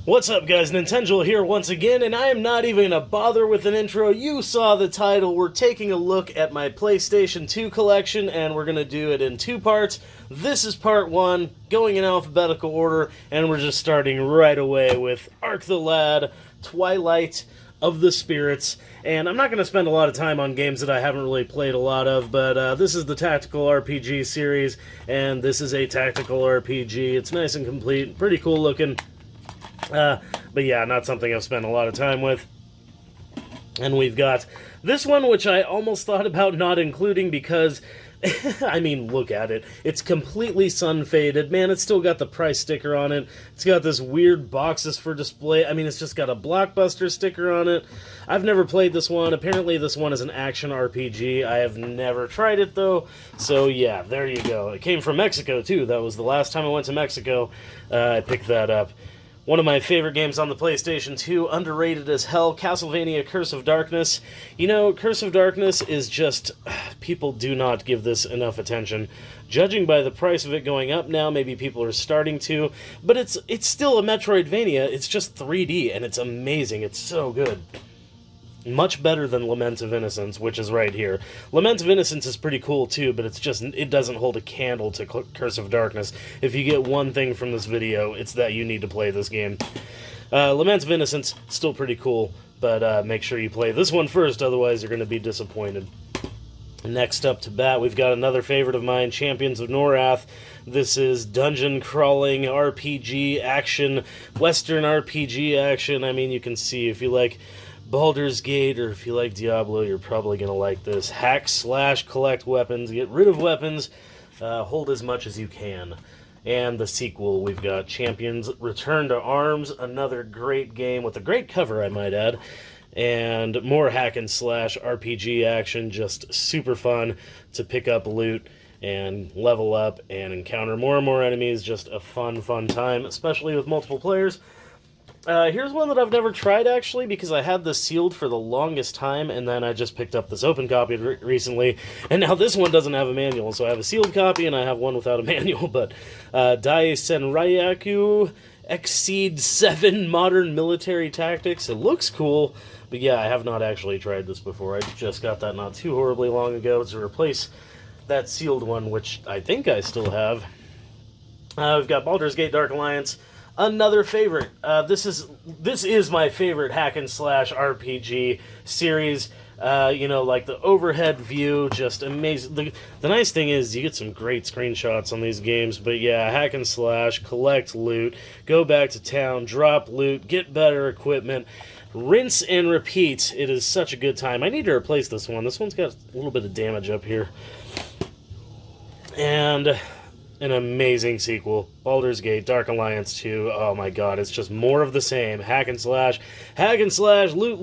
What's up, guys? Nintendo here once again, and I am not even gonna bother with an intro. You saw the title. We're taking a look at my PlayStation 2 collection, and we're gonna do it in two parts. This is part one, going in alphabetical order, and we're just starting right away with Ark the Lad, Twilight of the Spirits. And I'm not going to spend a lot of time on games that I haven't really played a lot of, but this is the tactical RPG series, and this is a tactical RPG. It's nice and complete, pretty cool looking. But yeah, not something I've spent a lot of time with. And we've got this one, which I almost thought about not including because, I mean, look at it. It's completely sun-faded. Man, it's still got the price sticker on it. It's got this weird boxes for display. I mean, it's just got a Blockbuster sticker on it. I've never played this one. Apparently, this one is an action RPG. I have never tried it, though. So, yeah, there you go. It came from Mexico, too. That was the last time I went to Mexico. I picked that up. One of my favorite games on the PlayStation 2, underrated as hell, Castlevania Curse of Darkness. You know, Curse of Darkness is just... people do not give this enough attention. Judging by the price of it going up now, maybe people are starting to, but it's still a Metroidvania. It's just 3D, and it's amazing. It's so good. Much better than Lament of Innocence, which is right here. Lament of Innocence is pretty cool too, but it doesn't hold a candle to Curse of Darkness. If you get one thing from this video, it's that you need to play this game. Lament of Innocence, still pretty cool, but make sure you play this one first, otherwise you're going to be disappointed. Next up to bat, we've got another favorite of mine, Champions of Norath. This is dungeon crawling RPG action, Western RPG action. I mean, you can see if you like Baldur's Gate, or if you like Diablo, you're probably going to like this. Hack, slash, collect weapons, get rid of weapons, hold as much as you can. And the sequel, we've got Champions Return to Arms, another great game with a great cover, I might add. And more hack and slash RPG action, just super fun to pick up loot and level up and encounter more and more enemies. Just a fun time, especially with multiple players. Here's one that I've never tried, actually, because I had this sealed for the longest time, and then I just picked up this open copy recently, and now this one doesn't have a manual, so I have a sealed copy, and I have one without a manual, but Dai Senryaku Exceed 7 Modern Military Tactics. It looks cool, but yeah, I have not actually tried this before. I just got that not too horribly long ago to replace that sealed one, which I think I still have. We've got Baldur's Gate Dark Alliance. Another favorite. This is my favorite hack and slash RPG series. You know, like the overhead view, just amazing. The nice thing is you get some great screenshots on these games, but yeah, hack and slash, collect loot, go back to town, drop loot, get better equipment, rinse and repeat. It is such a good time. I need to replace this one. This one's got a little bit of damage up here. And an amazing sequel, Baldur's Gate Dark Alliance 2. Oh my god, it's just more of the same. Hack and slash, loot,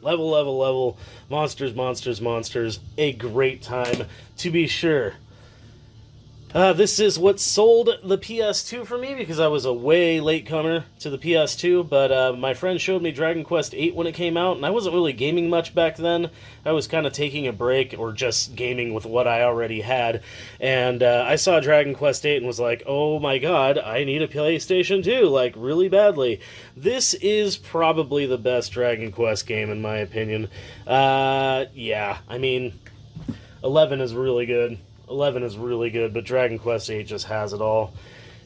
level, monsters. A great time, to be sure. This is what sold the PS2 for me, because I was a way latecomer to the PS2, but my friend showed me Dragon Quest VIII when it came out, and I wasn't really gaming much back then. I was kind of taking a break, or just gaming with what I already had, and I saw Dragon Quest VIII and was like, oh my god, I need a PlayStation 2, like, really badly. This is probably the best Dragon Quest game, in my opinion. Yeah, I mean, 11 is really good. 11 is really good, but Dragon Quest VIII just has it all.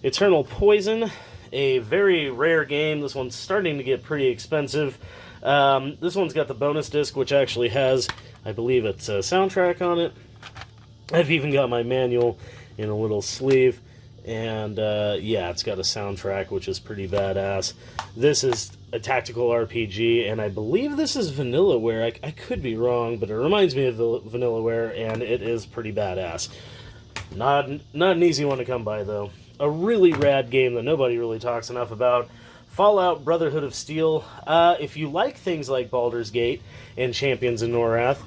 Eternal Poison, a very rare game. This one's starting to get pretty expensive. This one's got the bonus disc, which actually has, I believe it's a soundtrack on it. I've even got my manual in a little sleeve. And, yeah, it's got a soundtrack, which is pretty badass. This is a tactical RPG, and I believe this is Vanillaware. I could be wrong, but it reminds me of Vanillaware, and it is pretty badass. Not an easy one to come by, though. A really rad game that nobody really talks enough about. Fallout Brotherhood of Steel. If you like things like Baldur's Gate and Champions of Norath,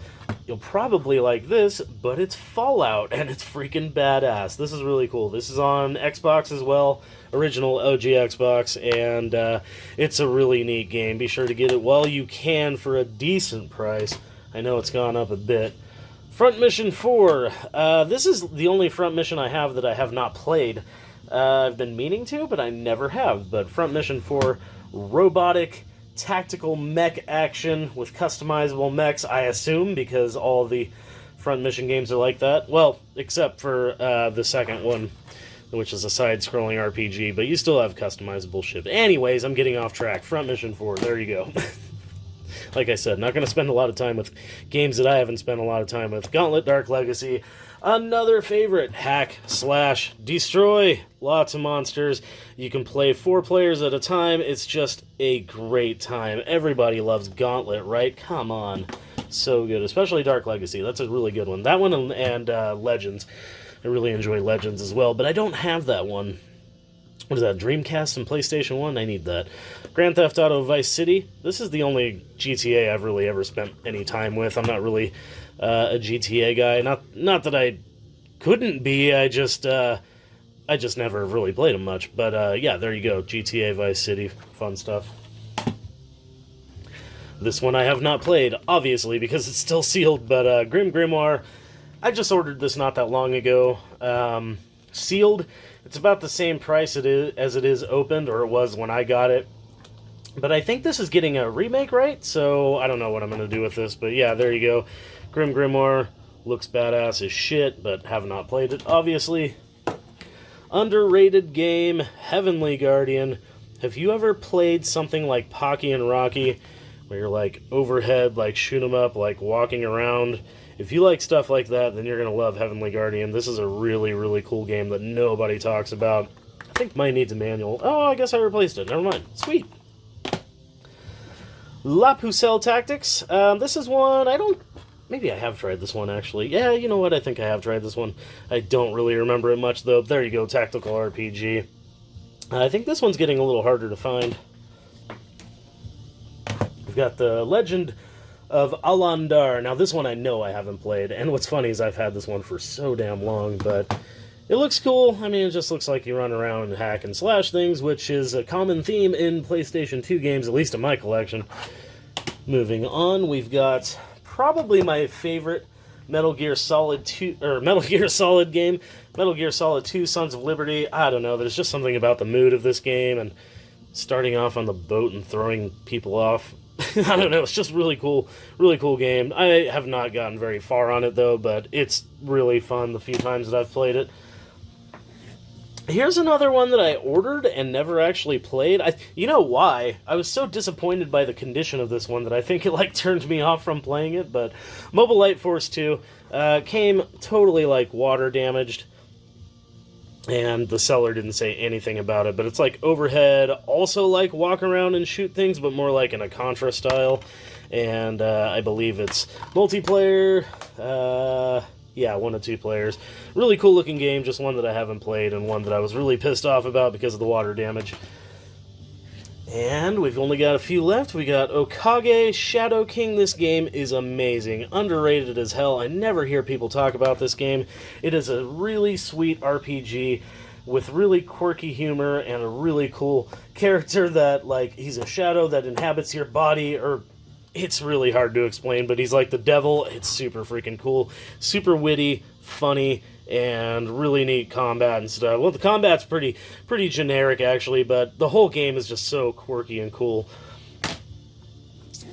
you'll probably like this, but it's Fallout, and it's freaking badass. This is really cool. This is on Xbox as well, original OG Xbox, and it's a really neat game. Be sure to get it while you can for a decent price. I know it's gone up a bit. Front Mission 4. This is the only Front Mission I have that I have not played. I've been meaning to, but I never have. But Front Mission 4, robotic tactical mech action with customizable mechs, I assume, because all the front mission games are like that. Well, except for the second one, which is a side-scrolling RPG, but you still have customizable shit. Anyways, I'm getting off track. Front Mission 4, there you go. Like I said, not going to spend a lot of time with games that I haven't spent a lot of time with. Gauntlet Dark Legacy, another favorite. Hack, slash, destroy. Lots of monsters. You can play 4 players at a time. It's just a great time. Everybody loves Gauntlet, right? Come on. So good, especially Dark Legacy. That's a really good one. That one and Legends. I really enjoy Legends as well, but I don't have that one. What is that, Dreamcast and PlayStation 1? I need that. Grand Theft Auto Vice City. This is the only GTA I've really ever spent any time with. I'm not really a GTA guy. Not that I couldn't be, I just never really played them much. But yeah, there you go, GTA Vice City. Fun stuff. This one I have not played, obviously, because it's still sealed, but Grim Grimoire, I just ordered this not that long ago. Sealed, it's about the same price as it is opened, or it was when I got it. But I think this is getting a remake, right? So I don't know what I'm going to do with this, but yeah, there you go. Grim Grimoire looks badass as shit, but have not played it, obviously. Underrated game, Heavenly Guardian. Have you ever played something like Pocky and Rocky, where you're like overhead, like shoot 'em up, like walking around? If you like stuff like that, then you're going to love Heavenly Guardian. This is a really, really cool game that nobody talks about. I think mine needs a manual. Oh, I guess I replaced it. Never mind. Sweet. La Pucelle Tactics. This is one I don't... Maybe I have tried this one, actually. Yeah, you know what? I think I have tried this one. I don't really remember it much, though. There you go, tactical RPG. I think this one's getting a little harder to find. We've got the Legend of Alandar. Now, this one I know I haven't played, and what's funny is I've had this one for so damn long, but it looks cool. I mean, it just looks like you run around and hack and slash things, which is a common theme in PlayStation 2 games, at least in my collection. Moving on, we've got probably my favorite Metal Gear Solid 2, or Metal Gear Solid game, Metal Gear Solid 2 Sons of Liberty. I don't know, there's just something about the mood of this game, and starting off on the boat and throwing people off. I don't know, it's just really cool game. I have not gotten very far on it, though, but it's really fun the few times that I've played it. Here's another one that I ordered and never actually played. You know why? I was so disappointed by the condition of this one that I think it, like, turned me off from playing it, but Mobile Light Force 2 came totally, like, water damaged, and the seller didn't say anything about it, but it's like overhead, also like walk around and shoot things, but more like in a Contra style, and I believe it's multiplayer, yeah, 1 to 2 players. Really cool looking game, just one that I haven't played, and one that I was really pissed off about because of the water damage. And we've only got a few left. We got Okage Shadow King. This game is amazing. Underrated as hell. I never hear people talk about this game. It is a really sweet RPG with really quirky humor and a really cool character that, like, he's a shadow that inhabits your body, or it's really hard to explain, but he's like the devil. It's super freaking cool. Super witty, funny, and really neat combat and stuff. Well, the combat's pretty generic, actually, but the whole game is just so quirky and cool.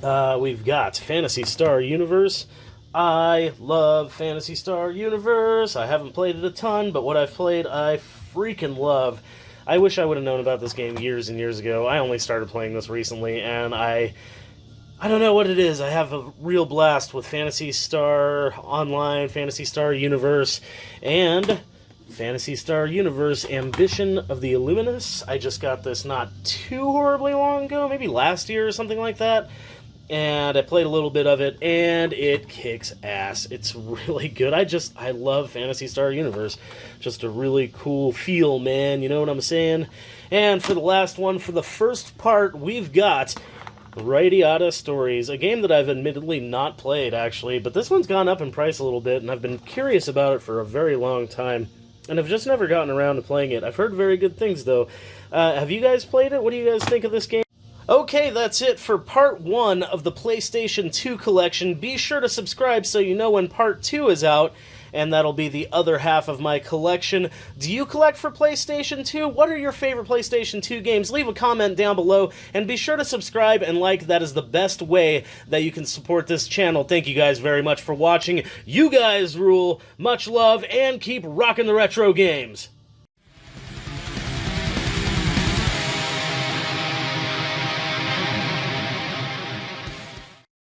We've got Phantasy Star Universe. I love Phantasy Star Universe. I haven't played it a ton, but what I've played, I freaking love. I wish I would have known about this game years and years ago. I only started playing this recently, and I don't know what it is. I have a real blast with Phantasy Star Online, Phantasy Star Universe, and Phantasy Star Universe Ambition of the Illuminous. I just got this not too horribly long ago, maybe last year or something like that, and I played a little bit of it, and it kicks ass. It's really good. I love Phantasy Star Universe. Just a really cool feel, man, you know what I'm saying? And for the last one, for the first part, we've got Radiata Stories, a game that I've admittedly not played, actually, but this one's gone up in price a little bit, and I've been curious about it for a very long time, and I've just never gotten around to playing it. I've heard very good things, though. Have you guys played it? What do you guys think of this game? Okay, that's it for part 1 of the PlayStation 2 collection. Be sure to subscribe so you know when part 2 is out, and that'll be the other half of my collection. Do you collect for PlayStation 2? What are your favorite PlayStation 2 games? Leave a comment down below, and be sure to subscribe and like. That is the best way that you can support this channel. Thank you guys very much for watching. You guys rule. Much love, and keep rocking the retro games.